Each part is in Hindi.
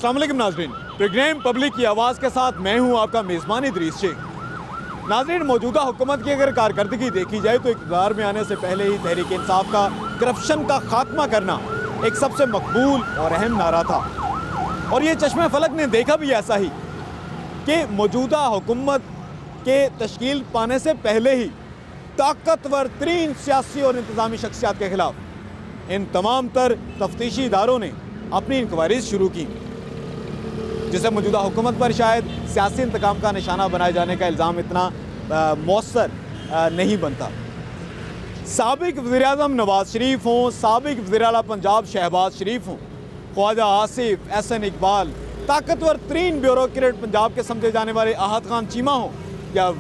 अस्सलाम वालेकुम नाज़रीन, प्रोग्राम पब्लिक की आवाज़ के साथ मैं हूं आपका मेज़बान इदरीस शेख। नाज़रीन, मौजूदा हुकूमत की अगर कारकर्दगी देखी जाए तो इक़्तिदार में आने से पहले ही तहरीक इंसाफ का करप्शन का खात्मा करना एक सबसे मकबूल और अहम नारा था। और ये चश्मे फलक ने देखा भी ऐसा ही कि मौजूदा हुकूमत के तश्कील पाने से पहले ही ताकतवर तरीन सियासी और इंतज़ामी शख्सियात के खिलाफ इन तमाम तर तफ्तीशी इदारों ने अपनी इंक्वायरीज शुरू की, जिसे मौजूदा हुकूमत पर शायद सियासी इंतकाम का निशाना बनाए जाने का इल्ज़ाम इतना मौसर नहीं बनता। साबिक वज़ीर-ए-आज़म नवाज शरीफ हों, साबिक वज़ीर-ए-आला पंजाब शहबाज शरीफ हों, ख्वाजा आसिफ, एहसन इकबाल, ताकतवर तरीन ब्यूरोक्रेट पंजाब के समझे जाने वाले आहत खान चीमा हों, या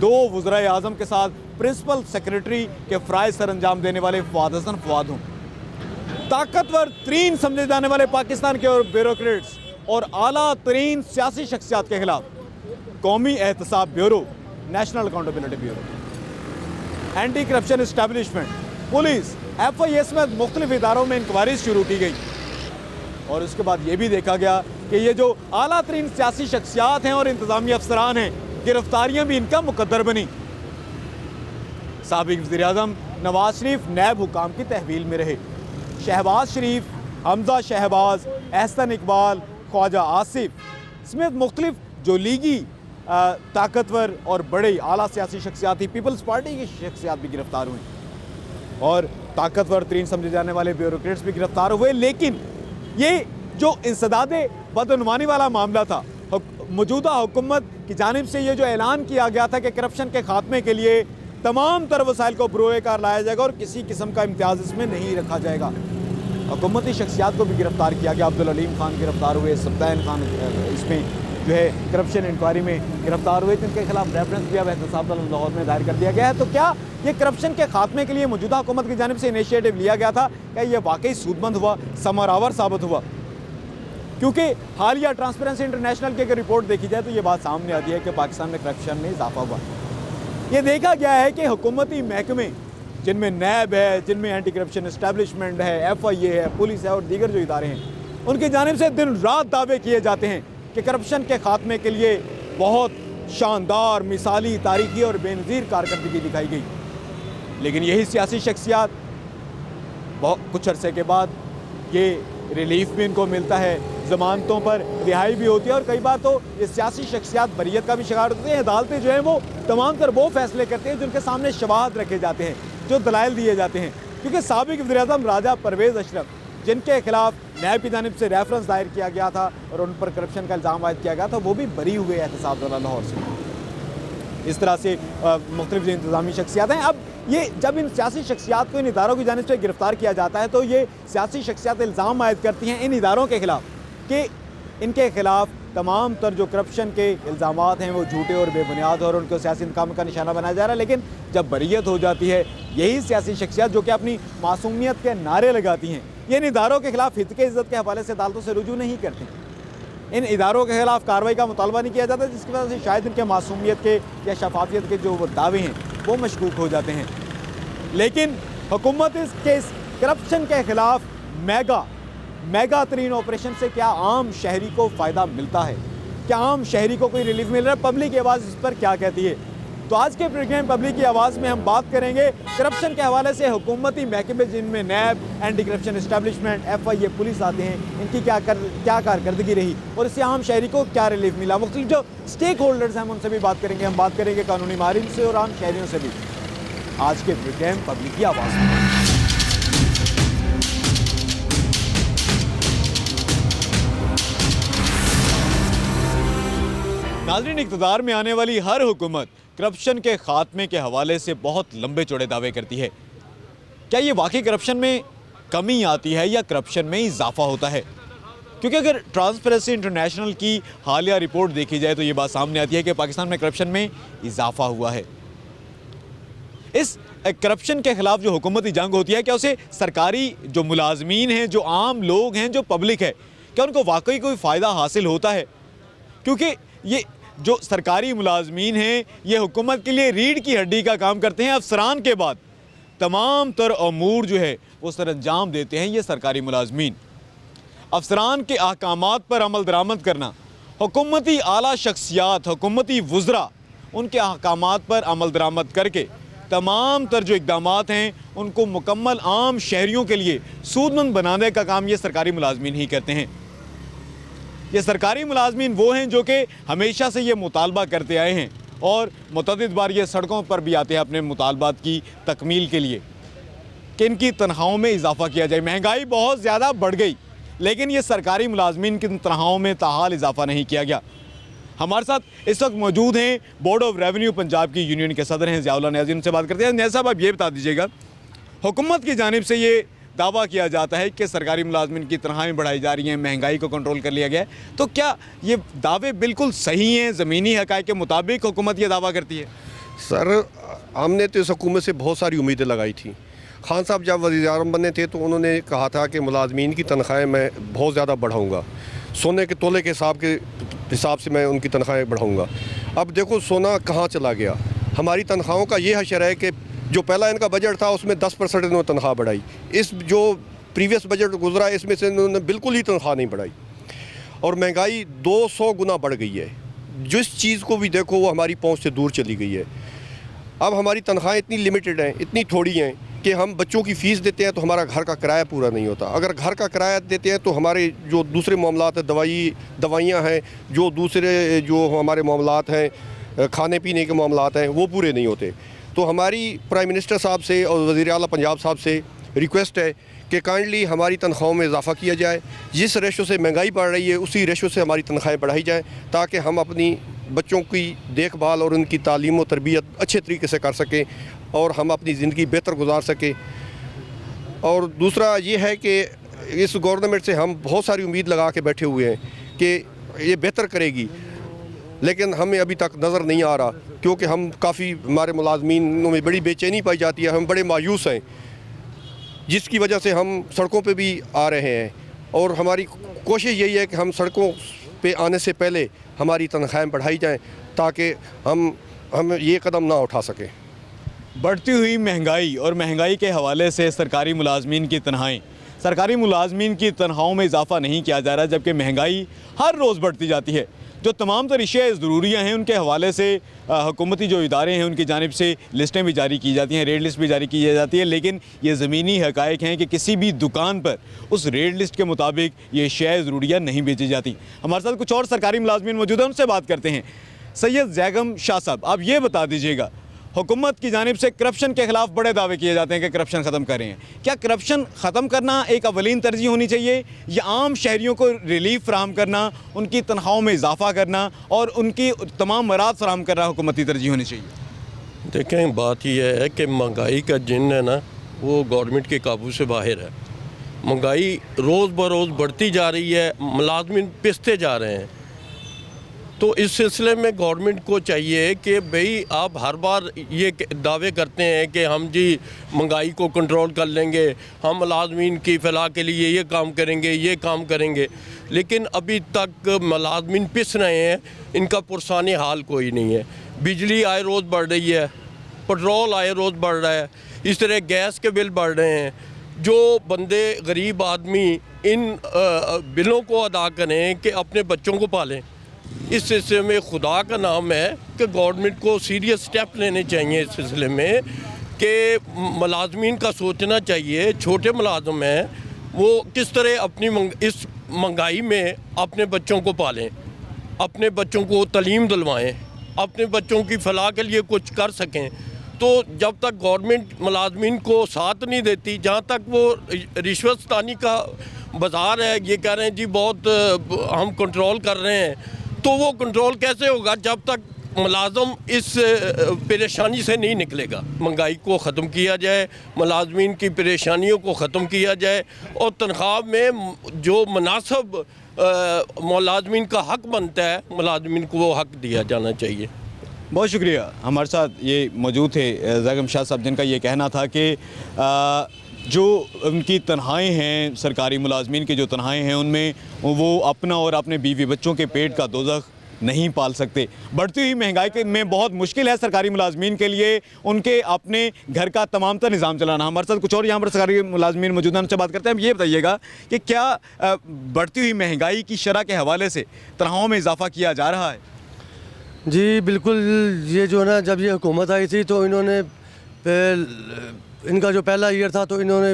दो वज़ीर-ए-आज़म के साथ प्रिंसिपल सेक्रेटरी के फ़राइज़ सर अंजाम देने वाले फवाद हसन फवाद हों, ताकतवर तरीन समझे जाने वाले पाकिस्तान के और ब्यूरोक्रेट्स और आला तरीन सियासी शख्सियात के खिलाफ कौमी एहतसाब bureau, national accountability bureau, anti corruption establishment, police, FIA समेत मुख्तलिफ इदारों में इंक्वायरीज शुरू की गई। और उसके बाद ये भी देखा गया कि ये जो आला तरीन सियासी शख्सियात हैं और इंतजामी अफसरान हैं, गिरफ्तारियाँ भी इनका मुकद्दर बनी। साबिक वज़ीर-ए-आज़म नवाज शरीफ नैब हुकाम की तहवील में रहे, शहबाज शरीफ, हमजा शहबाज, एहसन इकबाल, ख्वाजा आसिफ समेत मुख्तलिफ जो लीगी ताकतवर और बड़े आला सियासी शख्सियात थी, पीपल्स पार्टी की शख्सियात भी गिरफ्तार हुई और ताकतवर तरीन समझे जाने वाले ब्यूरोक्रेट्स भी गिरफ्तार हुए। लेकिन ये जो इंसदादे बदअनवानी वाला मामला था, मौजूदा हुकूमत की जानिब से ये जो ऐलान किया गया था कि करप्शन के खात्मे के लिए तमाम तर वसाइल को बरोए कार लाया जाएगा और किसी किस्म का इम्तियाज़ इसमें नहीं रखा जाएगा। हुकूमती शख्सियात को भी गिरफ्तार किया गया, अब्दुल अलीम खान गिरफ्तार हुए, सब्तान खान इसमें जो है करप्शन इंक्वायरी में गिरफ्तार हुए, जिनके खिलाफ रेफरेंस भी अब एहतसाब लाहौर में दायर कर दिया गया है। तो क्या ये करप्शन के खात्मे के लिए मौजूदा हुकूमत की जानिब से इनिशिएटिव लिया गया था? क्या ये वाकई सूदमंद हुआ, समरावर साबित हुआ? क्योंकि हालिया ट्रांसपेरेंसी इंटरनेशनल की अगर रिपोर्ट देखी जाए तो ये बात सामने आती है कि पाकिस्तान में करप्शन में इजाफा हुआ। ये देखा गया है कि हुकूमती महकमे जिनमें नैब है, जिनमें एंटी करप्शन इस्टेब्लिशमेंट है, FIA है, पुलिस है और दीगर जो इदारे हैं, उनकी जानिब से दिन रात दावे किए जाते हैं कि करप्शन के खात्मे के लिए बहुत शानदार, मिसाली, तारीखी और बेनज़ीर कारकर्दगी दिखाई गई। लेकिन यही सियासी शख्सियात बहुत कुछ अरसे के बाद ये रिलीफ भी इनको मिलता है, ज़मानतों पर रिहाई भी होती है और कई बार तो ये सियासी शख्सियात बरीयत का भी शिकार होते हैं। अदालतें जो हैं वो तमाम तर वो फैसले करते हैं जिनके सामने शवाहद रखे जाते हैं, जो दलाइल दिए जाते हैं। क्योंकि साबिक वज़ीर-ए-आज़म राजा परवेज़ अशरफ, जिनके खिलाफ नैब की जानिब से रेफरेंस दायर किया गया था और उन पर करप्शन का इल्ज़ाम आयद किया गया था, वो भी बरी हुए एहतसाब लाहौर से। इस तरह से मुख्तलिफ इंतज़ामी शख्सियात हैं। अब ये जब इन सियासी शख्सियात को इन इदारों की जानिब से गिरफ्तार किया जाता है तो ये सियासी शख्सियात इल्ज़ाम आयद करती हैं इन इदारों के खिलाफ कि इनके खिलाफ तमाम तर जो करप्शन के इल्ज़ामात हैं वो झूठे और बेबुनियाद और उनको सियासी इंतकाम का निशाना बनाया जा रहा है। लेकिन जब बरीयत हो जाती है, यही सियासी शख्सियात जो कि अपनी मासूमियत के नारे लगाती हैं, ये इन इदारों के खिलाफ हित के इज़्ज़त के हवाले से अदालतों से रुजू नहीं करती, इन इदारों के खिलाफ कार्रवाई का मुतालबा नहीं किया जाता, जिसकी वजह से शायद इनके मासूमियत के या शफाफियत के जो दावे हैं वो मशकूक हो जाते हैं। लेकिन हुकूमत के इस करप्शन के खिलाफ मेगा तरीन ऑपरेशन से क्या आम शहरी को फ़ायदा मिलता है? क्या आम शहरी को कोई रिलीफ मिल रहा है? पब्लिक की आवाज़ इस पर क्या कहती है? तो आज के प्रोग्राम पब्लिक की आवाज़ में हम बात करेंगे करप्शन के हवाले से हुकूमती महकमे जिनमें NAB, anti corruption establishment, FIA, police आते हैं, इनकी क्या कारकर्दगी रही और इससे आम शहरी को क्या रिलीफ मिला। मुख्तलिफ जो स्टेक होल्डर्स हैं हम उनसे भी बात करेंगे। हम बात करेंगे कानूनी माहिरीन से और आम शहरियों से भी आज के प्रोग्राम पब्लिक की आवाज़ में। नाज़रीन, इक़्तिदार में आने वाली हर हुकूमत करप्शन के खात्मे के हवाले से बहुत लंबे चौड़े दावे करती है। क्या ये वाकई करप्शन में कमी आती है या करप्शन में इजाफा होता है? क्योंकि अगर ट्रांसपेरेंसी इंटरनेशनल की हालिया रिपोर्ट देखी जाए तो ये बात सामने आती है कि पाकिस्तान में करप्शन में इजाफा हुआ है। इस करप्शन के खिलाफ जो हुकूमती जंग होती है, क्या उसे सरकारी जो मुलाजमीन हैं, जो आम लोग हैं, जो पब्लिक है, क्या उनको वाकई कोई फ़ायदा हासिल होता है? क्योंकि ये जो सरकारी मुलाजमीन हैं ये हुकूमत के लिए रीढ़ की हड्डी का काम करते हैं। अफसरान के बाद तमाम तर अमूर जो है वो सर अंजाम देते हैं ये सरकारी मुलाजमीन। अफसरान के अहकामात पर अमल दरामद करना, हुकूमती आला शख्सियात, हुकूमती वज़रा उनके अहकामात पर अमल दरामद करके तमाम तर जो इक़दामात हैं उनको मुकम्मल आम शहरियों के लिए सूदमंद बनाने का काम ये सरकारी मुलाजमीन ही करते हैं। ये सरकारी मुलाजमीन वो हैं जो कि हमेशा से ये मुतालबा करते आए हैं और मुतअद्दिद बार ये सड़कों पर भी आते हैं अपने मुतालबात की तकमील के लिए कि इनकी तनख्वाहों में इजाफ़ा किया जाए। महंगाई बहुत ज़्यादा बढ़ गई, लेकिन ये सरकारी मुलाजमीन की तनख्वाहों में ताहाल इजाफ़ा नहीं किया गया। हमारे साथ इस वक्त मौजूद हैं बोर्ड ऑफ रेवेन्यू पंजाब की यूनियन के सदर हैं ज़ियाउल्लाह नियाज़ी, उनसे बात करते हैं। नियाज़ी साहब, आप ये बता दीजिएगा, हुकूमत की जानिब से ये दावा किया जाता है कि सरकारी मुलाजमीन की तनख्वाहें बढ़ाई जा रही हैं, महंगाई को कंट्रोल कर लिया गया है, तो क्या ये दावे बिल्कुल सही हैं? ज़मीनी हक़ाइक़ के मुताबिक हुकूमत ये दावा करती है? सर, हमने तो इस हुकूमत से बहुत सारी उम्मीदें लगाई थी। खान साहब जब वज़ीर-ए-आज़म बने थे तो उन्होंने कहा था कि मुलाजमीन की तनख्वाहें मैं बहुत ज़्यादा बढ़ाऊँगा, सोने के तोले के हिसाब से मैं उनकी तनख्वाहें बढ़ाऊँगा। अब देखो सोना कहाँ चला गया। हमारी तनख्वाहों का ये हशर है कि जो पहला इनका बजट था उसमें 10% इन्होंने तनख्वाह बढ़ाई। इस जो प्रीवियस बजट गुजरा इसमें से इन्होंने बिल्कुल ही तनख्वाह नहीं बढ़ाई और महंगाई 200 गुना बढ़ गई है। जिस चीज़ को भी देखो वो हमारी पहुँच से दूर चली गई है। अब हमारी तनख्वाहें इतनी लिमिटेड हैं, इतनी थोड़ी हैं कि हम बच्चों की फ़ीस देते हैं तो हमारा घर का किराया पूरा नहीं होता। अगर घर का किराया देते हैं तो हमारे जो दूसरे मामलात हैं, दवाइयाँ हैं, जो दूसरे जो हमारे मामलात हैं, खाने पीने के मामलात हैं, वो पूरे नहीं होते। तो हमारी प्राइम मिनिस्टर साहब से और वज़ीर आला पंजाब साहब से रिक्वेस्ट है कि काइंडली हमारी तनख्वाहों में इजाफ़ा किया जाए। जिस रेशो से महंगाई बढ़ रही है उसी रेशो से हमारी तनख्वाहें बढ़ाई जाएँ ताकि हम अपनी बच्चों की देखभाल और उनकी तालीम और तरबियत अच्छे तरीके से कर सकें और हम अपनी ज़िंदगी बेहतर गुजार सकें। और दूसरा ये है कि इस गवर्नमेंट से हम बहुत सारी उम्मीद लगा के बैठे हुए हैं कि ये बेहतर करेगी, लेकिन हमें अभी तक नज़र नहीं आ रहा क्योंकि हम काफ़ी हमारे मुलाजमीनों में बड़ी बेचैनी पाई जाती है। हम बड़े मायूस हैं जिसकी वजह से हम सड़कों पे भी आ रहे हैं और हमारी कोशिश यही है कि हम सड़कों पे आने से पहले हमारी तनख्वाहें बढ़ाई जाएं ताकि हम ये कदम ना उठा सकें। बढ़ती हुई महंगाई और महंगाई के हवाले से सरकारी मुलाजमीन की तनख्वाहों में इजाफ़ा नहीं किया जा रहा, जबकि महंगाई हर रोज़ बढ़ती जाती है। जो तमाम तर अशिया ज़रूरियाँ हैं उनके हवाले से हुकूमती जो इदारे हैं उनकी जानिब से लिस्टें भी जारी की जाती हैं, रेट लिस्ट भी जारी की जाती है, लेकिन ये ज़मीनी हक़ाइक़ हैं कि किसी भी दुकान पर उस रेट लिस्ट के मुताबिक ये अशिया ज़रूरियाँ नहीं बेची जाती। हमारे साथ कुछ और सरकारी मुलाजमीन मौजूद हैं, उनसे बात करते हैं। सैयद जैगम शाह साहब, आप ये बता दीजिएगा, हुकूमत की जानिब से करप्शन के ख़िलाफ़ बड़े दावे किए जाते हैं कि करप्शन ख़त्म कर रहे हैं। क्या करप्शन ख़त्म करना एक अवलीन तरजीह होनी चाहिए या आम शहरियों को रिलीफ फराहम करना, उनकी तनख्वाहों में इजाफ़ा करना और उनकी तमाम मराद फराहम करना हुकूमती तरजीह होनी चाहिए? देखें, बात यह है कि महंगाई का जिन है ना वो गवर्नमेंट के काबू से बाहर है। महंगाई रोज़ बरोज़ बढ़ती जा रही है, मुलाजमीन पिसते जा रहे हैं। तो इस सिलसिले में गवर्नमेंट को चाहिए कि भाई आप हर बार ये दावे करते हैं कि हम जी महंगाई को कंट्रोल कर लेंगे, हम मुलाजमीन की फलाह के लिए ये काम करेंगे, लेकिन अभी तक मुलाजमीन पिस रहे हैं, इनका पुरसाने हाल कोई नहीं है। बिजली आए रोज़ बढ़ रही है, पेट्रोल आए रोज़ बढ़ रहा है, इस तरह गैस के बिल बढ़ रहे हैं। जो बंदे गरीब आदमी इन बिलों को अदा करें कि अपने बच्चों को पालें, इस सिलसिले में खुदा का नाम है कि गवर्नमेंट को सीरियस स्टेप लेने चाहिए इस सिलसिले में कि मुलाजमीन का सोचना चाहिए। छोटे मुलाजम हैं, वो किस तरह अपनी इस महंगाई में अपने बच्चों को पालें, अपने बच्चों को तालीम दिलवाएं, अपने बच्चों की फलाह के लिए कुछ कर सकें। तो जब तक गवर्नमेंट मुलाजमीन को साथ नहीं देती, जहाँ तक वो रिश्वतस्तानी का बाज़ार है, ये कह रहे हैं जी बहुत हम कंट्रोल कर रहे हैं, तो वो कंट्रोल कैसे होगा जब तक मुलाजम इस परेशानी से नहीं निकलेगा। महंगाई को ख़त्म किया जाए, मुलाजमीन की परेशानियों को ख़त्म किया जाए और तनख्वाह में जो मुनासिब मुलाजमीन का हक़ बनता है, मुलाजमीन को वो हक़ दिया जाना चाहिए। बहुत शुक्रिया। हमारे साथ ये मौजूद थे जैगम शाह साहब, जिनका ये कहना था कि जो उनकी तनख्वाहें हैं, सरकारी मुलाजमीन की जो तनख्वाहें हैं, उनमें वो अपना और अपने बीवी बच्चों के पेट का दोज़ख नहीं पाल सकते। बढ़ती हुई महंगाई में बहुत मुश्किल है सरकारी मुलाजमीन के लिए उनके अपने घर का तमाम तर निज़ाम चलाना। हमारे साथ कुछ और यहाँ पर सरकारी मुलाजमीन मौजूद हैं, उनसे बात करते हैं। हम ये बताइएगा कि क्या बढ़ती हुई महंगाई की शरह के हवाले से तनख्वाहों में इजाफा किया जा रहा है? जी बिल्कुल, ये जो है ना, जब ये हुकूमत आई थी तो इन्होंने इनका जो पहला ईयर था तो इन्होंने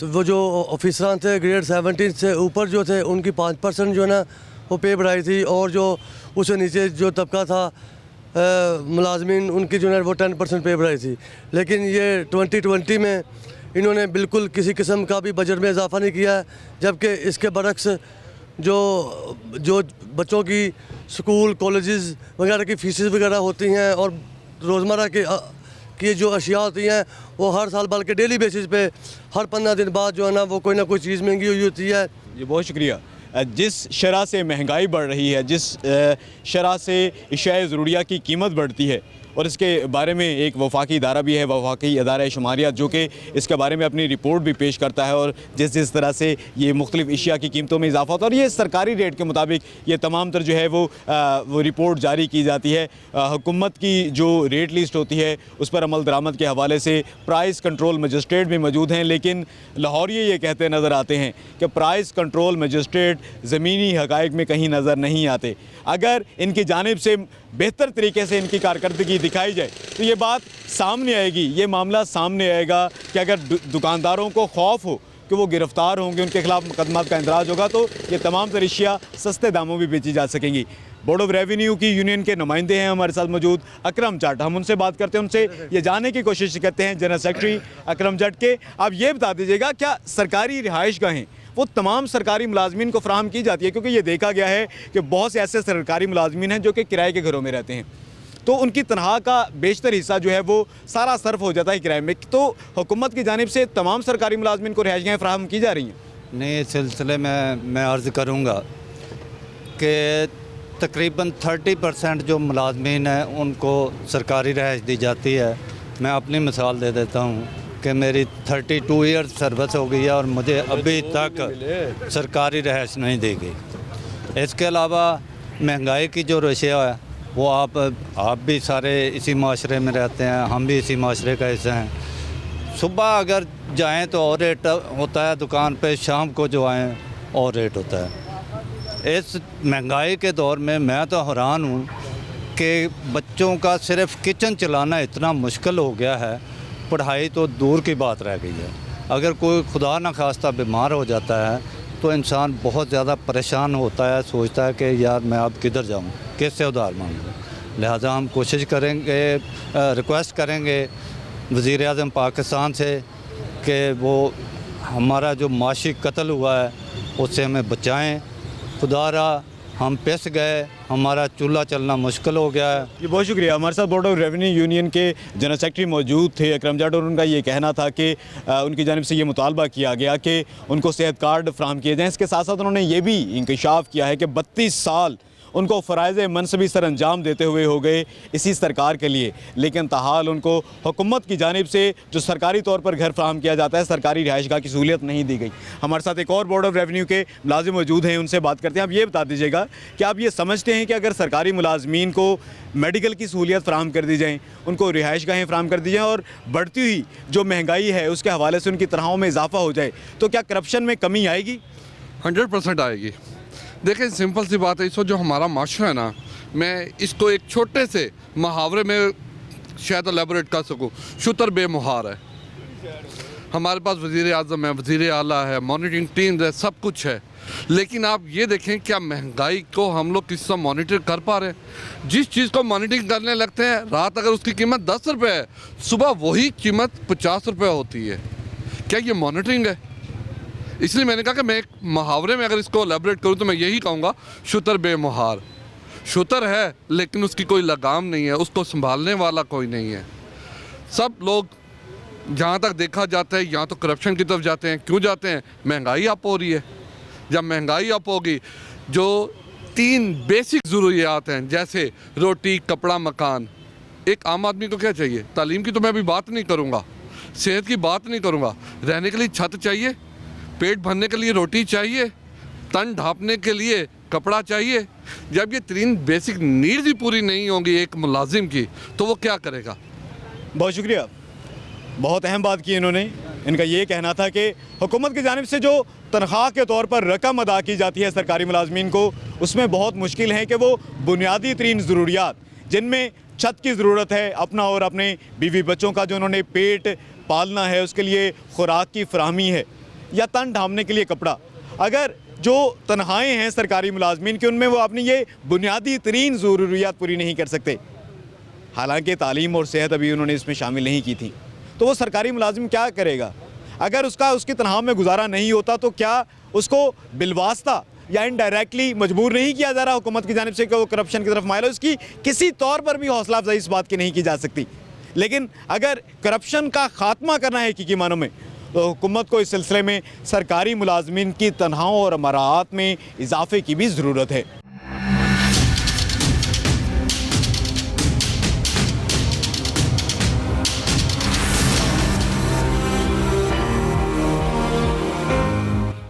वो जो ऑफिसरान थे ग्रेड 17 से ऊपर जो थे उनकी 5% जो है ना वो पे बढ़ाई थी, और जो उससे नीचे जो तबका था मुलाजमीन उनकी जो है वो 10% पे बढ़ाई थी। लेकिन ये 2020 में इन्होंने बिल्कुल किसी किस्म का भी बजट में इजाफा नहीं किया है, जबकि इसके बरक्स जो बच्चों की स्कूल कॉलेजेस वगैरह की फ़ीसेस वगैरह होती हैं और रोज़मर्रा की जो अशिया होती हैं वो हर साल बल्कि डेली बेसिस पे हर 15 दिन बाद जो है ना वो कोई ना कोई चीज़ महंगी हुई होती है। जी बहुत शुक्रिया। जिस शरह से महंगाई बढ़ रही है, जिस शरह से अशिया ज़रूरिया की कीमत बढ़ती है, और इसके बारे में एक वफाकी इदारा भी है, वफाकी अदारा शुमारियात, जो कि इसके बारे में अपनी रिपोर्ट भी पेश करता है और जिस तरह से ये मुख्तलिफ़ अशिया की कीमतों में इजाफा होता है और ये सरकारी रेट के मुताबिक ये तमाम तर जो है वो रिपोर्ट जारी की जाती है। हुकूमत की जो रेट लिस्ट होती है उस पर अमल दरामद के हवाले से प्राइस कंट्रोल मजिस्ट्रेट भी मौजूद हैं, लेकिन लाहौरिये ये कहते नज़र आते हैं कि प्राइस कंट्रोल मजिस्ट्रेट ज़मीनी हक़ाइक़ में कहीं नज़र नहीं आते। अगर इनकी जानिब से बेहतर तरीके से इनकी कारकर्दगी दिखाई जाए तो ये बात सामने आएगी, ये मामला सामने आएगा कि अगर दुकानदारों को खौफ हो कि वो गिरफ़्तार होंगे, उनके खिलाफ मुकदमात का इंदराज होगा, तो ये तमाम तर अशिया सस्ते दामों में बेची जा सकेंगी। बोर्ड ऑफ रेवेन्यू की यूनियन के नुमाइंदे हैं हमारे साथ मौजूद, अकरम जट। हम उनसे बात करते हैं, उनसे ये जानने की कोशिश करते हैं, जनरल सेक्रेटरी अकरम जट के आप ये बता दीजिएगा क्या सरकारी रिहाइशगाहें वो तमाम सरकारी मुलाजमीन को फराहम की जाती है? क्योंकि ये देखा गया है कि बहुत से ऐसे सरकारी मुलाजमीन हैं जो कि किराए के घरों में रहते हैं, तो उनकी तनख्वाह का बेशतर हिस्सा जो है वो सारा सर्फ हो जाता है किराए में। तो हुकूमत की जानिब से तमाम सरकारी मुलाजमीन को रिहाइशगाहें फराहम की जा रही हैं? नहीं, इस सिलसिले में मैं अर्ज़ करूँगा कि तकरीबन 30% जो मुलाजमीन हैं उनको सरकारी रिहाइश दी जाती है। मैं अपनी मिसाल दे देता हूँ कि मेरी 32 ईयर सर्विस हो गई है और मुझे अभी तक सरकारी रिहाइश नहीं दी गई। इसके अलावा महंगाई की जो रशिया है वो आप भी सारे इसी माशरे में रहते हैं, हम भी इसी माशरे का हिस्सा हैं। सुबह अगर जाएं तो और रेट होता है दुकान पे, शाम को जो आएँ और रेट होता है। इस महंगाई के दौर में मैं तो हैरान हूँ कि बच्चों का सिर्फ किचन चलाना इतना मुश्किल हो गया है, पढ़ाई तो दूर की बात रह गई है। अगर कोई खुदा न खास्ता बीमार हो जाता है तो इंसान बहुत ज़्यादा परेशान होता है, सोचता है कि यार मैं अब किधर जाऊँ, किससे उधार मांगूँ। लिहाजा हम कोशिश करेंगे, रिक्वेस्ट करेंगे वज़ीर-ए-आज़म पाकिस्तान से कि वो हमारा जो माशी कत्ल हुआ है उससे हमें बचाएँ। खुदारा हम पिस गए, हमारा चूल्हा चलना मुश्किल हो गया है। जी बहुत शुक्रिया। हमारे साथ बोर्ड ऑफ रेवेन्यू यूनियन के जनरल सेक्रेटरी मौजूद थे अकरम जट, और उनका ये कहना था कि उनकी जानिब से ये मुतालबा किया गया कि उनको सेहत कार्ड फ्राहम किए जाएँ। इसके साथ साथ उन्होंने ये भी इंकशाफ किया है कि 32 साल उनको फ़राइज़ मनसबी सर अंजाम देते हुए हो गए इसी सरकार के लिए, लेकिन ताहाल उनको हुकूमत की जानिब से जो सरकारी तौर पर घर फ्राहम किया जाता है, सरकारी रिहाइशगाह की सहूलियत नहीं दी गई। हमारे साथ एक और बोर्ड ऑफ रेवेन्यू के मुलाजिम मौजूद हैं, उनसे बात करते हैं। आप ये बता दीजिएगा कि आप ये समझते हैं कि अगर सरकारी मुलाजमीन को मेडिकल की सहूलियत फ्राहम कर दी जाए, उनको रिहाइशगाहें फ्राहम कर दी जाएँ और बढ़ती हुई जो महंगाई है उसके हवाले से उनकी तनख्वाहों में इजाफा हो जाए, तो क्या करप्शन में कमी आएगी? 100% आएगी। देखें, सिंपल सी बात है, इसको जो हमारा माशरा है ना, मैं इसको एक छोटे से मुहावरे में शायद एलेबोरेट कर सकूँ। शुतर बेमुहार है। हमारे पास वज़ीर-ए-आज़म है, वज़ीर आला है, मॉनिटरिंग टीम है, सब कुछ है, लेकिन आप ये देखें क्या महंगाई को हम लोग किस तरह मॉनिटर कर पा रहे हैं? जिस चीज़ को मॉनिटरिंग करने लगते हैं, रात अगर उसकी कीमत 10 रुपये है, सुबह वही कीमत 50 रुपये होती है। क्या ये मॉनिटरिंग है? इसलिए मैंने कहा कि मैं एक मुहावरे में अगर इसको एलेबोरेट करूँ तो मैं यही कहूँगा, शुतर बेमुहार। शुतर है लेकिन उसकी कोई लगाम नहीं है, उसको संभालने वाला कोई नहीं है। सब लोग जहाँ तक देखा जाता है यहाँ तो करप्शन की तरफ जाते हैं। क्यों जाते हैं? महंगाई अप हो रही है। जब महंगाई अप होगी, जो 3 बेसिक ज़रूरियात हैं जैसे रोटी, कपड़ा, मकान, एक आम आदमी को क्या चाहिए? तालीम की तो मैं अभी बात नहीं करूँगा, सेहत की बात नहीं करूँगा, रहने के लिए छत चाहिए, पेट भरने के लिए रोटी चाहिए, तन ढांपने के लिए कपड़ा चाहिए। जब ये 3 बेसिक नीड्स ही पूरी नहीं होंगी एक मुलाजिम की, तो वो क्या करेगा? बहुत शुक्रिया, बहुत अहम बात की इन्होंने। इनका ये कहना था कि हुकूमत की जानिब से जो तनख्वाह के तौर पर रकम अदा की जाती है सरकारी मुलाजमीन को, उसमें बहुत मुश्किल है कि वो बुनियादी तरीन ज़रूरियात, जिनमें छत की ज़रूरत है, अपना और अपने बीवी बच्चों का जो उन्होंने पेट पालना है, उसके लिए खुराक की फराहमी है, या तन ढांपने के लिए कपड़ा, अगर जो तनख्वाहें हैं सरकारी मुलाजमीन की, उनमें वो अपनी ये बुनियादी तरीन ज़रूरियात पूरी नहीं कर सकते, हालांकि तालीम और सेहत अभी उन्होंने इसमें शामिल नहीं की थी, तो वो सरकारी मुलाजिम क्या करेगा? अगर उसकी तनख्वाह में गुजारा नहीं होता तो क्या उसको बिलवास्ता या इनडायरेक्टली मजबूर नहीं किया जा रहा हुकूमत की जानिब से कि वो करप्शन की तरफ माइल हो? इसकी किसी तौर पर भी हौसला अफजाई इस बात की नहीं की जा सकती। लेकिन अगर करप्शन का खात्मा करना है हकीकी मानों में, तो हुकूमत को इस सिलसिले में सरकारी मुलाजमीन की तनख्वाहों और मराआत में इजाफे की भी ज़रूरत है।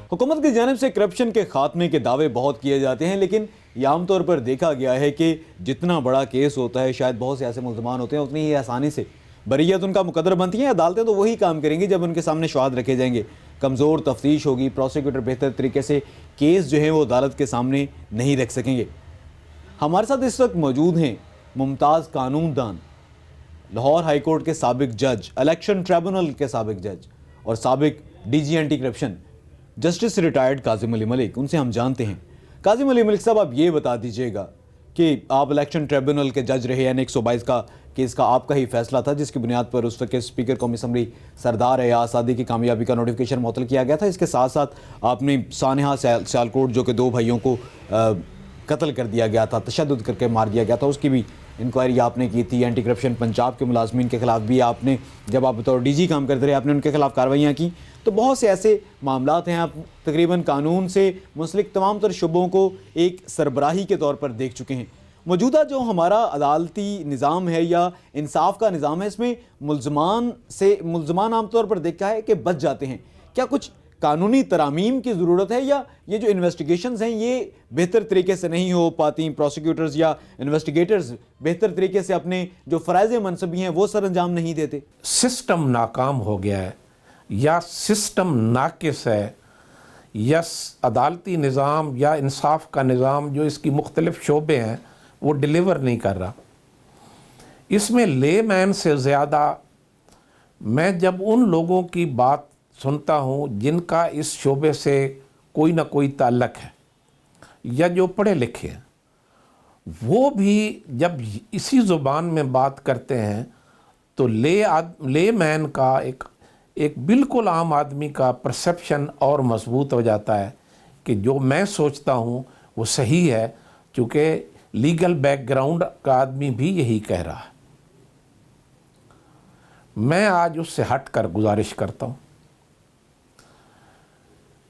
हुकूमत की जानिब से करप्शन के खात्मे के दावे बहुत किए जाते हैं, लेकिन यह आमतौर पर देखा गया है कि जितना बड़ा केस होता है, शायद बहुत से ऐसे मुल्ज़मान होते हैं, उतनी ही आसानी से बरियत उनका मुकद्दर बनती हैं। अदालतें तो वही काम करेंगी जब उनके सामने शवाहद रखे जाएंगे, कमज़ोर तफ्तीश होगी, प्रोसिक्यूटर बेहतर तरीके से केस जो है वो अदालत के सामने नहीं रख सकेंगे। हमारे साथ इस वक्त मौजूद हैं मुमताज़ कानूनदान, लाहौर हाई कोर्ट के साबिक जज, इलेक्शन ट्रिब्यूनल के साबिक जज और साबिक DG anti corruption justice retired Kazim Ali Malik. उनसे हम जानते हैं। काजिम अली मलिक साहब, आप ये बता दीजिएगा कि आप इलेक्शन ट्रिब्यूनल के जज रहे, यानी 122 का केस का आपका ही फैसला था, जिसकी बुनियाद पर उस वक्त के स्पीकर कौमी असम्बली सरदार एयाज सादी की कामयाबी का नोटिफिकेशन मुअत्तल किया गया था। इसके साथ साथ आपने सानिहा सियालकोट, जो कि 2 भाइयों को कत्ल कर दिया गया था, तशद्दुद करके मार दिया गया था, उसकी भी इंक्वायरी आपने की थी। एंटी करप्शन पंजाब के मुलाजमीन के खिलाफ भी आपने, जब आप बतौर DG काम करते रहे, आपने उनके खिलाफ कार्रवाइयाँ की। तो बहुत से ऐसे मामलात हैं, आप तकरीबन कानून से मुंसलिक तमाम तर शुबों को एक सरबराही के तौर पर देख चुके हैं। मौजूदा जो हमारा अदालती निज़ाम है या इंसाफ का निज़ाम है, इसमें मुल्ज़मान आमतौर पर देखा है कि बच जाते हैं। क्या कुछ कानूनी तरामीम की ज़रूरत है, या ये जो इन्वेस्टिगेशंस हैं ये बेहतर तरीके से नहीं हो पाती, प्रोसिक्यूटर्स या इन्वेस्टिगेटर्स बेहतर तरीके से अपने जो फ़राइज़ मनसबी हैं वो सर अंजाम नहीं देते? सिस्टम नाकाम हो गया है, या सिस्टम नाकिस है, या अदालती निज़ाम या इंसाफ का निज़ाम जो इसकी मुख्तलिफ शोबे हैं वो डिलीवर नहीं कर रहा। इसमें लेमैन से ज़्यादा मैं जब उन लोगों की बात सुनता हूँ जिनका इस शोबे से कोई ना कोई ताल्लुक़ है या जो पढ़े लिखे हैं, वो भी जब इसी ज़ुबान में बात करते हैं तो लेमैन का एक बिल्कुल आम आदमी का परसेप्शन और मजबूत हो जाता है कि जो मैं सोचता हूँ वो सही है, क्योंकि लीगल बैकग्राउंड का आदमी भी यही कह रहा है। मैं आज उससे हट कर गुजारिश करता हूँ।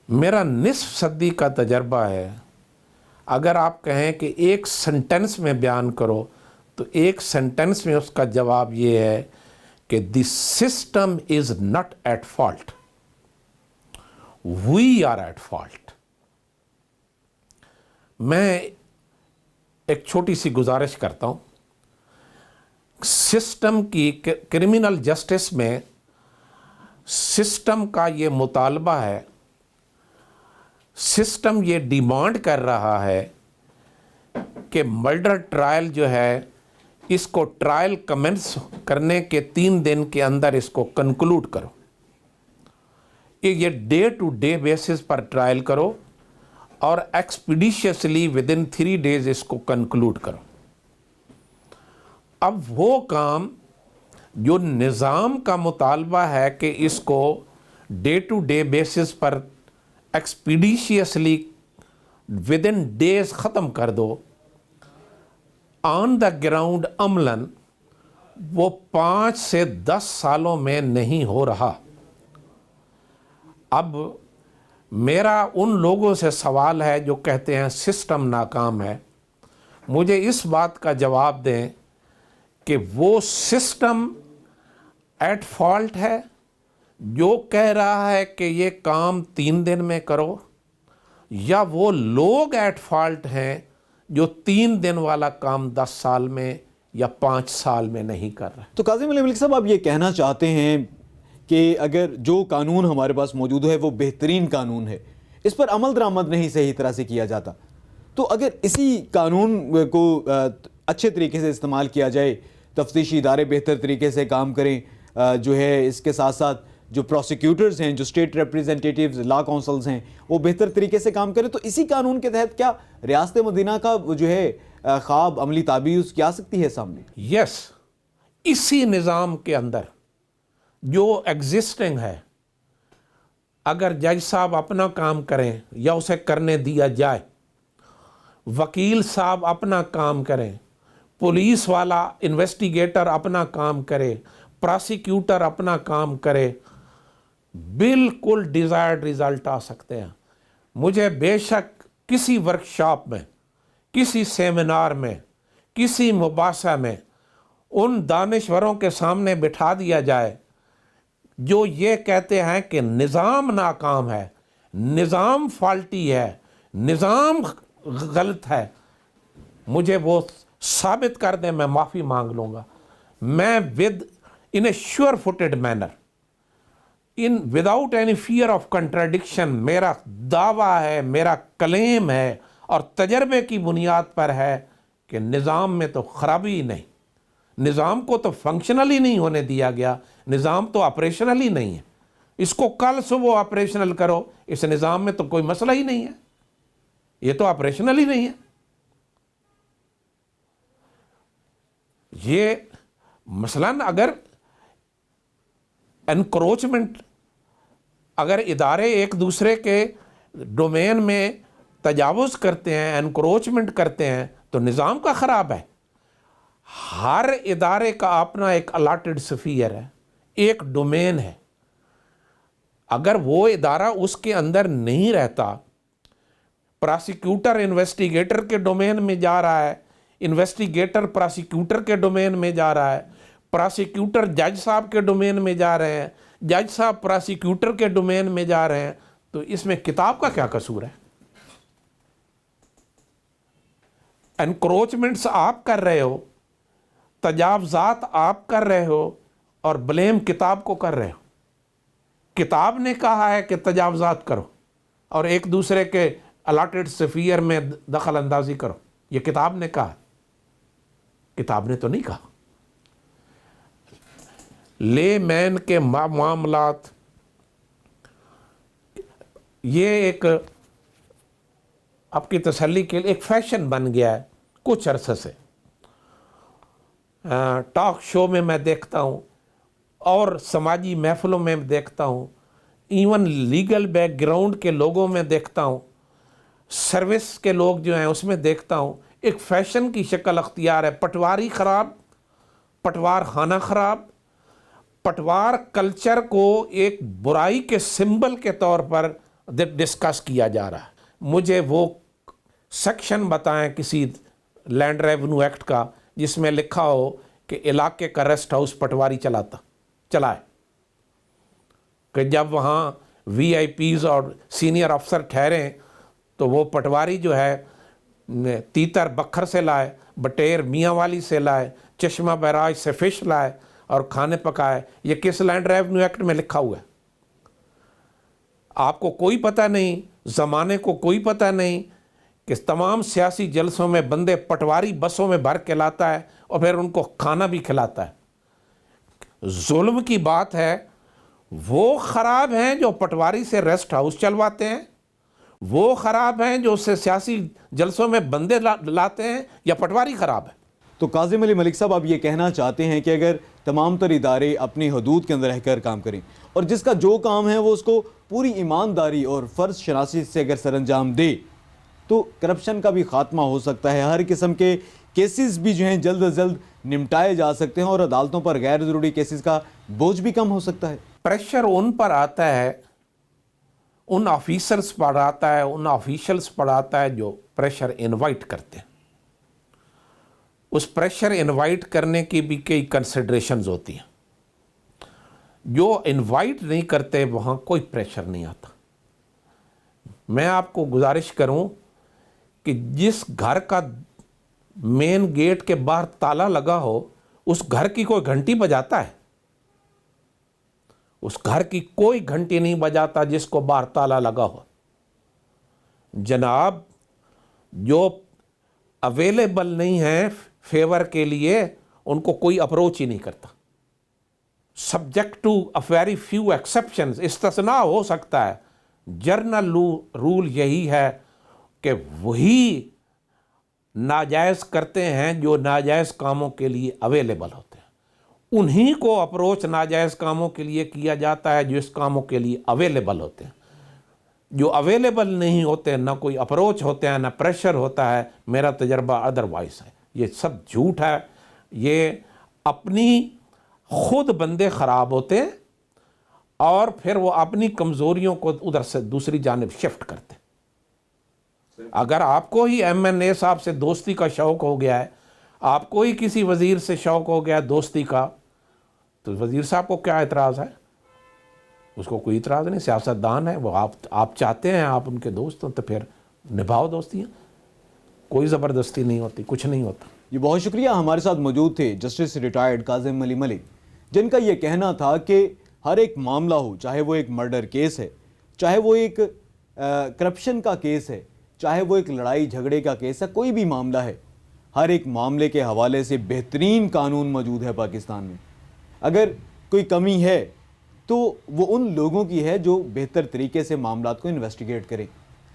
मेरा निस्फ सदी का तजर्बा है, अगर आप कहें कि एक सेंटेंस में बयान करो तो एक सेंटेंस में उसका जवाब ये है कि this system is not at fault, we are at fault. मैं एक छोटी सी गुजारिश करता हूँ। सिस्टम की क्रिमिनल जस्टिस में सिस्टम का ये मुतालबा है, सिस्टम ये डिमांड कर रहा है कि मर्डर ट्रायल जो है, इसको ट्रायल कमेंस करने के 3 दिन के अंदर इसको कंक्लूड करो। ये डे टू डे बेसिस पर ट्रायल करो और एक्सपीडिशियसली विद इन 3 डेज इसको कंक्लूड करो। अब वो काम जो निज़ाम का मुतालबा है कि इसको डे टू डे बेसिस पर एक्सपीडिशियसली विद इन डेज ख़त्म कर दो, ऑन द ग्राउंड अमलन वो 5 से 10 सालों में नहीं हो रहा। अब मेरा उन लोगों से सवाल है जो कहते हैं सिस्टम नाकाम है, मुझे इस बात का जवाब दें कि वो सिस्टम एट फॉल्ट है जो कह रहा है कि ये काम 3 दिन में करो, या वो लोग एट फॉल्ट हैं जो 3 दिन वाला काम 10 साल में या 5 साल में नहीं कर रहे? तो काज़िम अली मलिक साहब, आप ये कहना चाहते हैं कि अगर जो कानून हमारे पास मौजूद है वो बेहतरीन कानून है, इस पर अमल दरामद नहीं सही तरह से किया जाता, तो अगर इसी कानून को अच्छे तरीके से इस्तेमाल किया जाए, तफ्तीशी इदारे बेहतर तरीके से काम करें, जो है इसके साथ साथ जो प्रोसिक्यूटर्स हैं, जो स्टेट रिप्रेजेंटेटिव्स, लॉ काउंसिल्स हैं, वो बेहतर तरीके से काम करें, तो इसी कानून के तहत क्या रियासत मदीना का जो है ख्वाब अमली ताबीर उसकी आ सकती है सामने? यस, इसी निज़ाम के अंदर जो एग्जिस्टिंग है, अगर जज साहब अपना काम करें या उसे करने दिया जाए, वकील साहब अपना काम करें, पुलिस वाला इन्वेस्टिगेटर अपना काम करे, प्रोसिक्यूटर अपना काम करे, बिल्कुल डिज़ायर्ड रिज़ल्ट आ सकते हैं। मुझे बेशक किसी वर्कशॉप में, किसी सेमिनार में, किसी मुबासा में उन दानिश्वरों के सामने बिठा दिया जाए जो ये कहते हैं कि निज़ाम नाकाम है, निज़ाम फॉल्टी है, निज़ाम गलत है, मुझे वो साबित कर दें, मैं माफ़ी मांग लूँगा। मैं in a sure footed manner, without any fear of contradiction, मेरा दावा है, मेरा क्लेम है और तजर्बे की बुनियाद पर है कि निज़ाम में तो ख़राबी ही नहीं, निज़ाम को तो फंक्शनल ही नहीं होने दिया गया, निज़ाम तो ऑपरेशनल ही नहीं है। इसको कल सुबह ऑपरेशनल करो, इस निज़ाम में तो कोई मसला ही नहीं है, ये तो ऑपरेशनल ही नहीं है। ये मसलन अगर एनक्रोचमेंट, अगर इदारे एक दूसरे के डोमेन में तजावुज़ करते हैं, एनक्रोचमेंट करते हैं, तो निज़ाम का ख़राब है। हर इदारे का अपना एक अलाटेड स्फीयर है, एक डोमेन है। अगर वो इदारा उसके अंदर नहीं रहता, प्रोसिक्यूटर इन्वेस्टिगेटर के डोमेन में जा रहा है, इन्वेस्टिगेटर प्रोसिक्यूटर के डोमेन में जा रहा है, प्रोसिक्यूटर जज साहब के डोमेन में जा रहे हैं, जज साहब प्रोसिक्यूटर के डोमेन में जा रहे हैं, तो इसमें किताब का क्या कसूर है? एनक्रोचमेंट्स आप कर रहे हो, तजावज़ात आप कर रहे हो और ब्लेम किताब को कर रहे हो। किताब ने कहा है कि तजावज़ात करो और एक दूसरे के अलाटेड स्फीयर में दखल अंदाजी करो, ये किताब ने कहा, किताब ने तो नहीं कहा। ले मैन के मामलात, ये एक आपकी तसल्ली के लिए एक फैशन बन गया है कुछ अरसे से। टॉक शो में मैं देखता हूँ और समाजी महफिलों में देखता हूँ, इवन लीगल बैकग्राउंड के लोगों में देखता हूँ, सर्विस के लोग जो हैं उसमें देखता हूँ, एक फैशन की शक्ल अख्तियार है। पटवारी ख़राब, पटवार खाना ख़राब, पटवार कल्चर को एक बुराई के सिंबल के तौर पर डिस्कस किया जा रहा है। मुझे वो सेक्शन बताएं किसी लैंड रेवेन्यू एक्ट का जिसमें लिखा हो कि इलाके का रेस्ट हाउस पटवारी चलाए, कि जब वहाँ VIPs और सीनियर अफसर ठहरें तो वो पटवारी जो है तीतर बखर से लाए, बटेर मियाँ वाली से लाए, चश्मा बैराज से फ़िश लाए और खाने पकाए। ये किस लैंड रेवेन्यू एक्ट में लिखा हुआ है? आपको कोई पता नहीं, ज़माने को कोई पता नहीं कि तमाम सियासी जलसों में बंदे पटवारी बसों में भर के लाता है और फिर उनको खाना भी खिलाता है। जुल्म की बात है, वो ख़राब हैं जो पटवारी से रेस्ट हाउस चलवाते हैं, वो ख़राब हैं जो उससे सियासी जलसों में बंदे लाते हैं, या पटवारी ख़राब है? तो काज़िम अली मलिक साहब, आप ये कहना चाहते हैं कि अगर तमाम तर इदारे अपनी हदूद के अंदर रहकर काम करें और जिसका जो काम है वो उसको पूरी ईमानदारी और फ़र्ज शनासी से अगर सरअंजाम दे, तो करप्शन का भी ख़ात्मा हो सकता है, हर किस्म के केसेस भी जो हैं जल्द अज जल्द निपटाए जा सकते हैं और अदालतों पर गैर ज़रूरी केसेस का बोझ भी कम हो सकता है। प्रेशर उन पर आता है, उन ऑफिसर्स पर आता है, उन ऑफिशियल्स पर आता है जो प्रेशर इनवाइट करते हैं। उस प्रेशर इनवाइट करने की भी कई कंसिडरेशंस होती हैं। जो इनवाइट नहीं करते वहाँ कोई प्रेशर नहीं आता। मैं आपको गुजारिश करूं कि जिस घर का मेन गेट के बाहर ताला लगा हो उस घर की कोई घंटी बजाता है? उस घर की कोई घंटी नहीं बजाता जिसको बाहर ताला लगा हो। जनाब, जो अवेलेबल नहीं है फेवर के लिए उनको कोई अप्रोच ही नहीं करता। Subject to a very few exceptions, इस्तिस्ना हो सकता है। जर्नल रूल यही है कि वही नाजायज़ करते हैं जो नाजायज़ कामों के लिए अवेलेबल होते हैं। उन्हीं को अप्रोच नाजायज़ कामों के लिए किया जाता है जो इस कामों के लिए अवेलेबल होते हैं। जो अवेलेबल नहीं होते, ना कोई अप्रोच होते हैं, ना प्रेशर होता है। मेरा तजर्बा अदरवाइज है। ये सब झूठ है। ये अपनी खुद बंदे ख़राब होते हैं और फिर वो अपनी कमज़ोरियों को उधर से दूसरी जानिब शिफ्ट करते हैं। अगर आपको ही MNA साहब से दोस्ती का शौक़ हो गया है, आपको ही किसी वज़ीर से शौक़ हो गया दोस्ती का, तो वज़ीर साहब को क्या एतराज़ है? उसको कोई इतराज़ नहीं, सियासतदान है वो। आप चाहते हैं आप उनके दोस्त हो तो फिर निभाओ दोस्तियाँ। कोई ज़बरदस्ती नहीं होती, कुछ नहीं होता। ये बहुत शुक्रिया। हमारे साथ मौजूद थे जस्टिस रिटायर्ड काज़िम अली मलिक, जिनका ये कहना था कि हर एक मामला हो, चाहे वो एक मर्डर केस है, चाहे वो एक करप्शन का केस है, चाहे वो एक लड़ाई झगड़े का केस है, कोई भी मामला है, हर एक मामले के हवाले से बेहतरीन कानून मौजूद है पाकिस्तान में। अगर कोई कमी है तो वो उन लोगों की है जो बेहतर तरीके से मामलात को इन्वेस्टिगेट करें,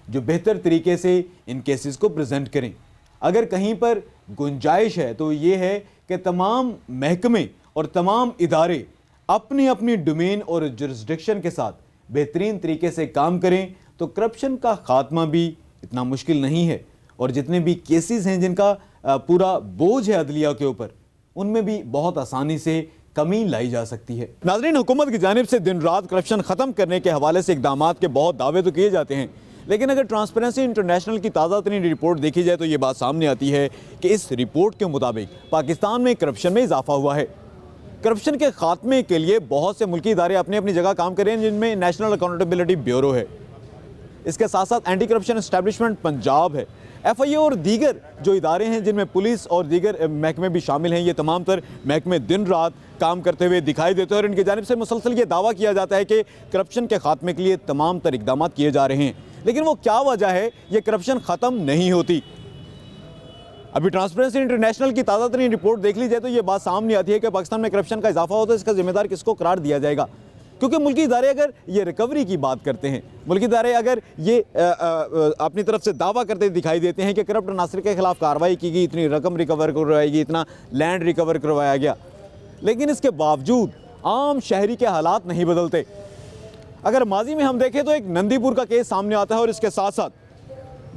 जो बेहतर तरीके से इन केसेस को प्रेजेंट करें। अगर कहीं पर गुंजाइश है तो ये है कि तमाम महकमे और तमाम इदारे अपनी अपनी डोमेन और जुरिस्डिक्शन के साथ बेहतरीन तरीके से काम करें तो करप्शन का खात्मा भी इतना मुश्किल नहीं है। और जितने भी केसेस हैं जिनका पूरा बोझ है अदलिया के ऊपर, उनमें भी बहुत आसानी से कमी लाई जा सकती है। नाज़रीन, हुकूमत की जानिब से दिन रात करप्शन ख़त्म करने के हवाले से इक़दामात के बहुत दावे तो किए जाते हैं, लेकिन अगर ट्रांसपेरेंसी इंटरनेशनल की ताज़ा तरीन रिपोर्ट देखी जाए तो ये बात सामने आती है कि इस रिपोर्ट के मुताबिक पाकिस्तान में करप्शन में इजाफा हुआ है। करप्शन के खात्मे के लिए बहुत से मुल्की इदारे अपनी अपनी जगह काम कर रहे हैं, जिनमें नेशनल अकाउंटेबिलिटी ब्यूरो है, इसके साथ साथ एंटी करप्शन एस्टैब्लिशमेंट पंजाब है, FIA और दीगर जो इदारे हैं जिनमें पुलिस और दीगर महकमे भी शामिल हैं। ये तमाम तर महकमे दिन रात काम करते हुए दिखाई देते हैं और इनकी जानिब से मुसलसल ये दावा किया जाता है कि करप्शन के खात्मे के लिए तमाम तर इक़दाम किए जा रहे हैं। लेकिन वो क्या वजह है ये करप्शन ख़त्म नहीं होती? अभी ट्रांसपेरेंसी इंटरनेशनल की ताज़ा तरीन रिपोर्ट देख ली जाए तो ये बात सामने आती है कि पाकिस्तान में करप्शन का इजाफा होता है, इसका जिम्मेदार किसको करार दिया जाएगा? क्योंकि मुल्की इदारे अगर ये रिकवरी की बात करते हैं, मुल्की इदारे अगर ये अपनी तरफ से दावा करते दिखाई देते हैं कि करप्ट अनासर के खिलाफ कार्रवाई की गई, इतनी रकम रिकवर करवाई गई, इतना लैंड रिकवर करवाया गया, लेकिन इसके बावजूद आम शहरी के हालात नहीं बदलते। अगर माजी में हम देखें तो एक नंदीपुर का केस सामने आता है और इसके साथ साथ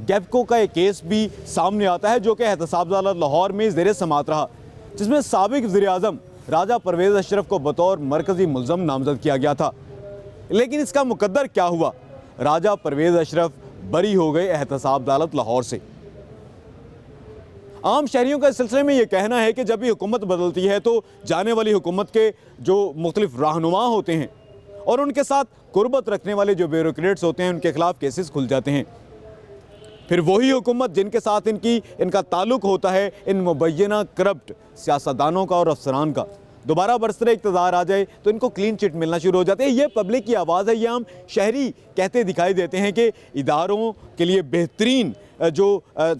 गैपको का एक केस भी सामने आता है जो कि एहतसाब अदालत लाहौर में ज़ेर समात रहा, जिसमें साबिक वज़ीर-ए-आज़म राजा परवेज़ अशरफ को बतौर मरकज़ी मुल्ज़म नामज़द किया गया था। लेकिन इसका मुकद्दर क्या हुआ? राजा परवेज़ अशरफ बरी हो गए एहतसाब अदालत लाहौर से। आम शहरियों का इस सिलसिले में ये कहना है कि जब भी हुकूमत बदलती है तो जाने वाली हुकूमत के जो मुख्तलिफ रहनुमा होते हैं और उनके साथ कुर्बत रखने वाले जो ब्यूरोक्रेट्स होते हैं उनके खिलाफ केसेस खुल जाते हैं। फिर वही हुकूमत जिनके साथ इनका ताल्लुक होता है इन मुबैना करप्ट सियासतदानों का और अफसरान का, दोबारा बरसरे इक़्तिदार आ जाए तो इनको क्लीन चिट मिलना शुरू हो जाते हैं। ये पब्लिक की आवाज़ है, ये आम शहरी कहते दिखाई देते हैं कि इदारों के लिए बेहतरीन जो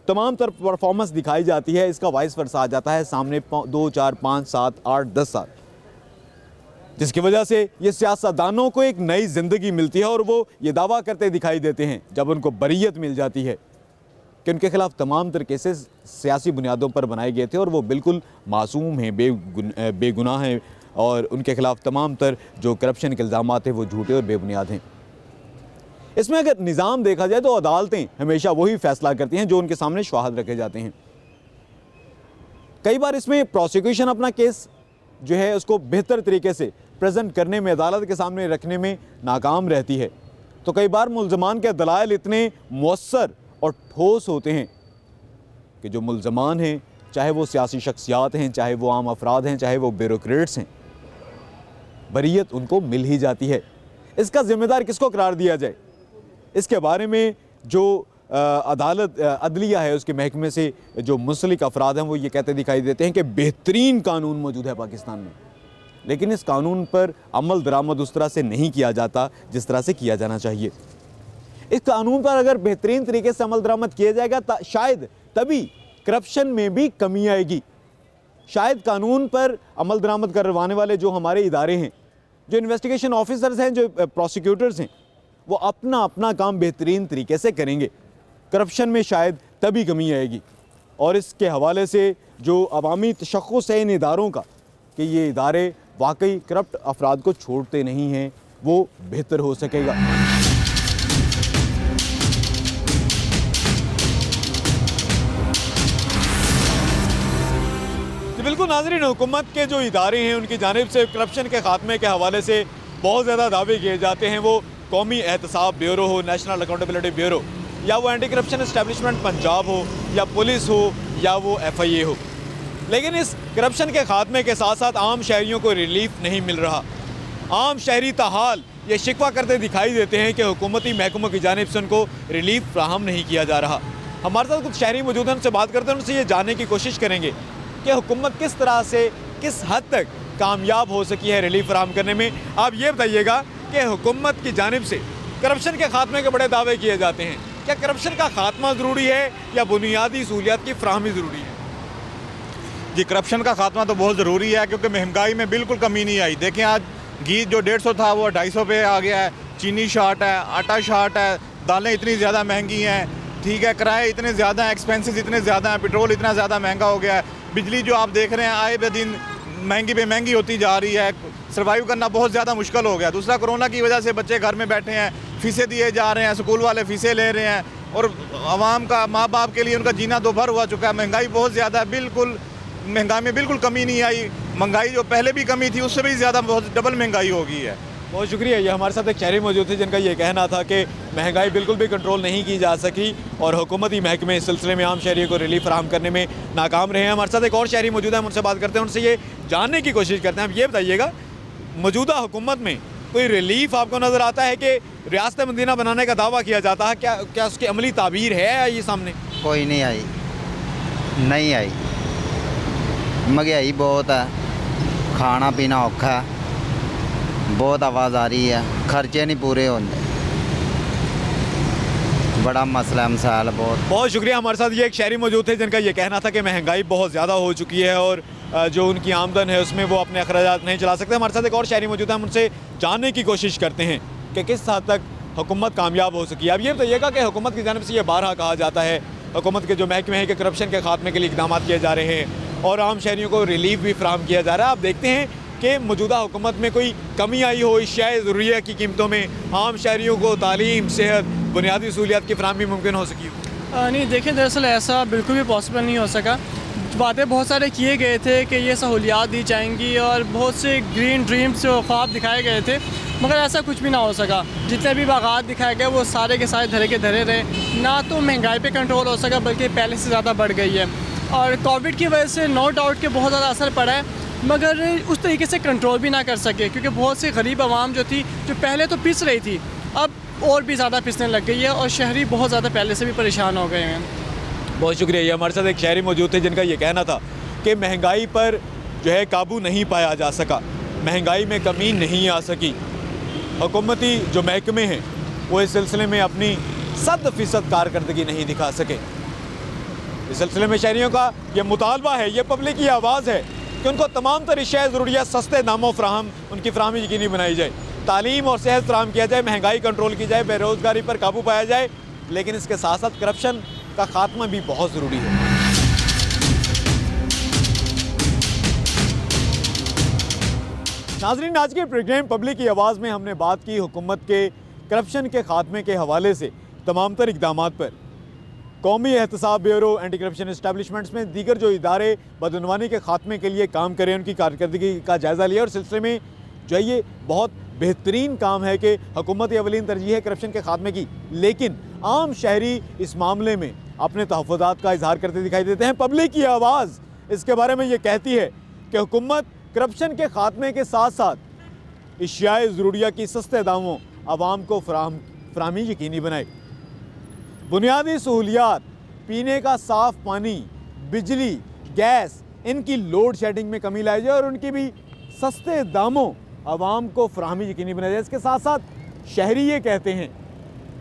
तमाम तरफ परफॉर्मेंस दिखाई जाती है, इसका वाइस वर्सा आ जाता है सामने 2, 4, 5, 7, 8, 10 साल, जिसकी वजह से ये सियासतदानों को एक नई ज़िंदगी मिलती है और वो ये दावा करते दिखाई देते हैं जब उनको बरीयत मिल जाती है कि उनके खिलाफ तमाम तर केसेस सियासी बुनियादों पर बनाए गए थे और वो बिल्कुल मासूम हैं, बेगुनाह हैं और उनके खिलाफ तमाम तर जो करप्शन के इल्ज़ाम हैं वो झूठे और बेबुनियाद हैं। इसमें अगर निज़ाम देखा जाए तो अदालतें हमेशा वही फ़ैसला करती हैं जो उनके सामने शवाहद रखे जाते हैं। कई बार इसमें प्रोसिक्यूशन अपना केस जो है उसको बेहतर तरीके से प्रेजेंट करने में, अदालत के सामने रखने में नाकाम रहती है, तो कई बार मुल्ज़मान के दलाइल इतने मुअस्सर और ठोस होते हैं कि जो मुल्ज़मान हैं, चाहे वो सियासी शख्सियात हैं, चाहे वो आम अफराद हैं, चाहे वो ब्यूरोक्रेट्स हैं, बरीयत उनको मिल ही जाती है। इसका ज़िम्मेदार किसको करार दिया जाए? इसके बारे में जो अदालत अदलिया है उसके महकमे से जो मुंसलिक अफराद हैं वो ये कहते दिखाई देते हैं कि बेहतरीन कानून मौजूद है पाकिस्तान में, लेकिन इस कानून पर अमल दरामद उस तरह से नहीं किया जाता जिस तरह से किया जाना चाहिए। इस कानून पर अगर बेहतरीन तरीके से अमल दरामद किया जाएगा शायद तभी करप्शन में भी कमी आएगी। शायद कानून पर अमल दरामद करवाने वाले जो हमारे इदारे हैं, जो इन्वेस्टिगेशन ऑफिसर्स हैं, जो प्रोसिक्यूटर्स हैं, वो अपना अपना काम बेहतरीन तरीके से करेंगे। करप्शन में शायद तभी कमी आएगी। और इसके हवाले से जो अवामी तशख़्ख़ुस है इन इदारों का कि ये इदारे वाकई करप्ट अफराद को छोड़ते नहीं हैं, वो बेहतर हो सकेगा। बिल्कुल नाज़रीन, हुकूमत के जो इदारे हैं उनकी जानिब से करप्शन के ख़ात्मे के हवाले से बहुत ज़्यादा दावे किए जाते हैं। वो कौमी एहतसाब ब्यूरो हो, नेशनल अकाउंटेबिलिटी ब्यूरो, या वो एंटी करप्शन एस्टेब्लिशमेंट पंजाब हो, या पुलिस हो, या वो FIA हो। लेकिन इस करप्शन के ख़ात्मे के साथ साथ आम शहरियों को रिलीफ नहीं मिल रहा। आम शहरी ताहाल ये शिकवा करते दिखाई देते हैं कि हुकूमती महकमों की जानिब से उनको रिलीफ फ्राहम नहीं किया जा रहा। हमारे साथ कुछ शहरी मौजूद हैं, उनसे बात करते हैं, उनसे ये जानने की कोशिश करेंगे कि हुकूमत किस तरह से, किस हद तक कामयाब हो सकी है रिलीफ फराहम करने में। आप ये बताइएगा कि हुकूमत की जानिब से करप्शन के खात्मे के बड़े दावे किए जाते हैं, क्या करप्शन का खात्मा ज़रूरी है या बुनियादी सहूलियात की फ्राहमी ज़रूरी है? जी, करप्शन का खात्मा तो बहुत ज़रूरी है क्योंकि महंगाई में बिल्कुल कमी नहीं आई। देखें आज घी जो 150 था वो 250 पे आ गया है, चीनी शार्ट है, आटा शार्ट है, दालें इतनी ज़्यादा महंगी हैं, ठीक है, किराए इतने ज़्यादा हैं, एक्सपेंसेस इतने ज़्यादा हैं, पेट्रोल इतना ज़्यादा महंगा हो गया है, बिजली जो आप देख रहे हैं आए बे दिन महंगी पे महंगी होती जा रही है, सर्वाइव करना बहुत ज़्यादा मुश्किल हो गया। दूसरा, कोरोना की वजह से बच्चे घर में बैठे हैं, फीसें दिए जा रहे हैं, स्कूल वाले फीसें ले रहे हैं और आवाम का, माँ बाप के लिए उनका जीना दोभर हुआ चुका है। महंगाई बहुत ज़्यादा है, बिल्कुल महंगाई में बिल्कुल कमी नहीं आई। महंगाई जो पहले भी कमी थी उससे भी ज़्यादा बहुत डबल महंगाई हो गई है। बहुत शुक्रिया। ये हमारे साथ एक शहरी मौजूद थे जिनका ये कहना था कि महंगाई बिल्कुल भी कंट्रोल नहीं की जा सकी और हुकूमती महकमे इस सिलसिले में आम शहरियों को रिलीफ फराहम करने में नाकाम रहे हैं। हमारे साथ एक और शहरी मौजूद है, हम उनसे बात करते हैं, उनसे ये जानने की कोशिश करते हैं। आप ये बताइएगा, मौजूदा हुकूमत में कोई रिलीफ आपको नज़र आता है कि रियासत मदीना बनाने का दावा किया जाता है, क्या उसकी अमली ताबीर है ये सामने? कोई नहीं आई, नहीं आई। महंगाई बहुत है, खाना पीना औखा है, बहुत आवाज़ आ रही है, खर्चे नहीं पूरे होते, बड़ा मसला मसाइल बहुत शुक्रिया। हमारे साथ ये एक शहरी मौजूद थे जिनका ये कहना था कि महंगाई बहुत ज़्यादा हो चुकी है और जो उनकी आमदन है उसमें वो अपने अखराजात नहीं चला सकते। हमारे साथ एक और शहरी मौजूद है, हम उनसे जानने की कोशिश करते हैं कि किस हद तक हुकूमत कामयाब हो सकी है। अब ये बताइएगा कि हुकूमत की जानिब से ये बारहा कहा जाता है, हुकूमत के जो महकमे हैं कि करप्शन के खात्मे के लिए इक़दाम किए जा रहे हैं और आम शहरियों को रिलीफ भी फराहम किया जा रहा है। आप देखते हैं कि मौजूदा हुकूमत में कोई कमी आई हो अशियाए ज़रूरिया की कीमतों में, आम शहरियों को तालीम, सेहत, बुनियादी सहूलियात की फराहमी मुमकिन हो सकी हो? नहीं, देखिए दरअसल ऐसा बिल्कुल भी पॉसिबल नहीं हो सका। वादे बहुत सारे किए गए थे कि ये सहूलियात दी जाएंगी और बहुत से ग्रीन ड्रीम्स और ख्वाब दिखाए गए थे, मगर ऐसा कुछ भी ना हो सका। जितने भी बागात दिखाए गए वो सारे के सारे धरे के धरे रहे। ना तो महंगाई पे कंट्रोल हो सका बल्कि पहले से ज़्यादा बढ़ गई है और कोविड की वजह से नो डाउट के बहुत ज़्यादा असर पड़ा है, मगर उस तरीके से कंट्रोल भी ना कर सके क्योंकि बहुत सी गरीब आवाम जो थी, जो पहले तो पिस रही थी, अब और भी ज़्यादा पिसने लग गई है और शहरी बहुत ज़्यादा पहले से भी परेशान हो गए हैं। बहुत शुक्रिया। ये हमारे साथ एक शहरी मौजूद थे जिनका ये कहना था कि महंगाई पर जो है काबू नहीं पाया जा सका, महंगाई में कमी नहीं आ सकी। हुकूमती जो महकमे हैं वो इस सिलसिले में अपनी 100% कारकर्दगी नहीं दिखा सके। इस सिलसिले में शहरियों का ये मुतालबा है, ये पब्लिक की आवाज़ है कि उनको तमाम तर अशियाए ज़रूरियात सस्ते दामों फ्राहम उनकी फ्राहमी यकीनी बनाई जाए, तालीम और सेहत फ्राहम किया जाए, महंगाई कंट्रोल की जाए, बेरोज़गारी पर काबू पाया जाए, लेकिन इसके साथ साथ करप्शन का खात्मा भी बहुत ज़रूरी है। नाज़रीन, आज के प्रोग्राम पब्लिक की आवाज़ में हमने बात की हुकूमत के करप्शन के खात्मे के हवाले से तमाम तर इक़दामात पर। कौमी एहतसाब ब्यूरो, एंटी करप्शन एस्टेब्लिशमेंट्स में दीगर जो इदारे बदनवानी के खात्मे के लिए काम करें उनकी कारकर्दगी का जायज़ा लिया और सिलसिले में जो है ये बहुत बेहतरीन काम है कि हुकूमत अवलीन तरजीह है करप्शन के खात्मे की, लेकिन आम शहरी इस मामले में अपने तहफ़्फ़ुज़ात का इजहार करते दिखाई देते हैं। पब्लिक की आवाज़ इसके बारे में ये कहती है कि हुकूमत करप्शन के खात्मे के साथ साथ अशियाए ज़रूरिया की सस्ते दामों आवाम को फराहमी यकीनी बनाए। बुनियादी सहूलियात, पीने का साफ पानी, बिजली, गैस, इनकी लोड शेडिंग में कमी लाई जाए और उनकी भी सस्ते दामों आवाम को फराहमी यकीनी बनाई जाए। इसके साथ साथ शहरी ये कहते हैं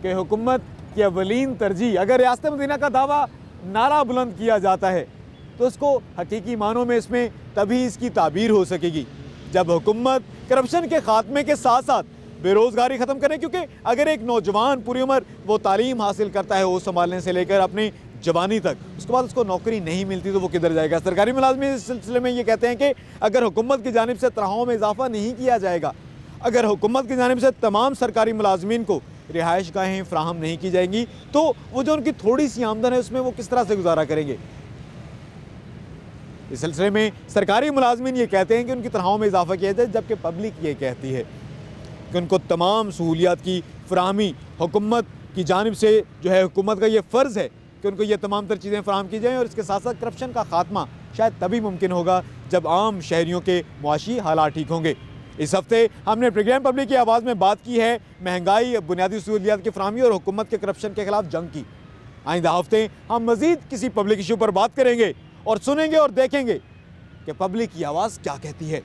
कि हुकूमत की अवलीन तरजीह, अगर रियासत मदीना का दावा नारा बुलंद किया जाता है तो उसको हकीकी मानों में इसमें तभी इसकी ताबीर हो सकेगी जब हुकूमत करप्शन के खात्मे के साथ साथ बेरोज़गारी ख़त्म करें। क्योंकि अगर एक नौजवान पूरी उम्र वो तालीम हासिल करता है, वो संभालने से लेकर अपनी जवानी तक, उसके बाद उसको नौकरी नहीं मिलती तो वो किधर जाएगा। सरकारी मुलाजमीन इस सिलसिले में ये कहते हैं कि अगर हुकूमत की जानिब से तनख्वाहों में इजाफा नहीं किया जाएगा, अगर हुकूमत की जानिब से तमाम सरकारी मुलाजमीन को रिहाइश गाहें फ्राहम नहीं की जाएंगी तो वो जो उनकी थोड़ी सी आमदन है उसमें वो किस तरह से गुजारा करेंगे। इस सिलसिले में सरकारी मुलाजमीन ये कहते हैं कि उनकी तनख्वाहों में इजाफा किया जाए, जबकि पब्लिक ये कहती है कि उनको तमाम सहूलियात की फराहमी हुकूमत की जानिब से जो है, हुकूमत का ये फ़र्ज़ है कि उनको ये तमाम तर चीज़ें फराहम की जाएँ। और इसके साथ साथ करप्शन का खात्मा शायद तभी मुमकिन होगा जब आम शहरियों के मुआशी हालात ठीक होंगे। इस हफ्ते हमने प्रोग्राम पब्लिक की आवाज़ में बात की है महंगाई, बुनियादी सहूलियात की फराहमी और हुकूमत के करप्शन के खिलाफ जंग की। आइंदा हफ्ते हम मज़ीद किसी पब्लिक इशू पर बात करेंगे और सुनेंगे और देखेंगे कि पब्लिक की आवाज़ क्या कहती है।